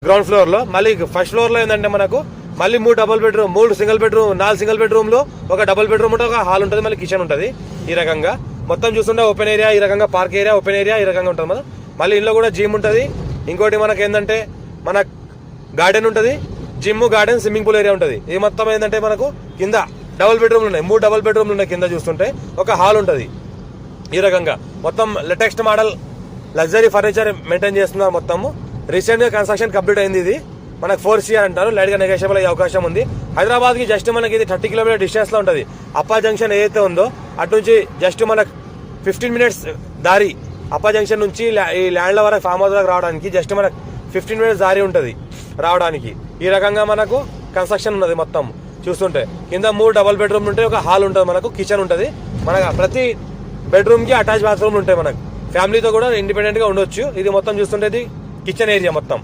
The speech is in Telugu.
గ్రౌండ్ ఫ్లోర్ లో. మళ్ళీ ఫస్ట్ ఫ్లోర్ లో ఏంటంటే మనకు మళ్ళీ 3 సింగిల్ బెడ్రూమ్, 4 సింగిల్ బెడ్రూమ్ లో ఒక డబుల్ బెడ్రూమ్ ఉంటుంది, ఒక హాల్ ఉంటుంది, మళ్ళీ కిచెన్ ఉంటుంది. ఈ రకంగా మొత్తం చూస్తుంటే ఓపెన్ ఏరియా, ఈ రకంగా పార్క్ ఏరియా, ఓపెన్ ఏరియా ఈ రకంగా ఉంటుంది. మళ్ళీ ఇంట్లో కూడా జిమ్ ఉంటుంది. ఇంకోటి మనకి ఏంటంటే మన గార్డెన్ ఉంటుంది, gym, garden, swimming pool area ఉంటుంది. ఇది మొత్తం ఏంటంటే మనకు కింద డబుల్ బెడ్రూమ్లు ఉన్నాయి, 3 డబుల్ బెడ్రూమ్లు ఉన్నాయి కింద చూస్తుంటే. ఒక హాల్ ఉంటుంది. ఈ రకంగా మొత్తం latest model luxury furniture maintain చేస్తున్నారు. మొత్తము రీసెంట్ గా కన్స్ట్రక్షన్ కంప్లీట్ అయింది. ఇది మనకు 4 CR అంటారు. లైట్ గా నెగోషియబుల్ అయ్యే అవకాశం ఉంది. హైదరాబాద్ కి జస్ట్ మనకి ఇది 30 కిలోమీటర్ డిస్టెన్స్ లో ఉంటుంది. అప్పా జంక్షన్ ఏదైతే ఉందో అటు నుంచి జస్ట్ మనకు 15 మినిట్స్ దారి. అప్పా జంక్షన్ నుంచి ఈ ల్యాండ్ల వరకు, ఫామ్ హౌస్ వరకు రావడానికి జస్ట్ మనకు 15 మినిట్స్ దారి ఉంటుంది రావడానికి. ఈ రకంగా మనకు కన్స్ట్రక్షన్ ఉన్నది. మొత్తం చూస్తుంటే కింద 3 డబుల్ బెడ్రూమ్లు ఉంటాయి, ఒక హాల్ ఉంటుంది, మనకు కిచెన్ ఉంటుంది. మనకు ప్రతి బెడ్రూమ్ కి అటాచ్ బాత్రూమ్లు ఉంటాయి. మనకు ఫ్యామిలీతో కూడా ఇండిపెండెంట్ గా ఉండొచ్చు. ఇది మొత్తం చూస్తుంటే కిచెన్ ఏరియా మొత్తం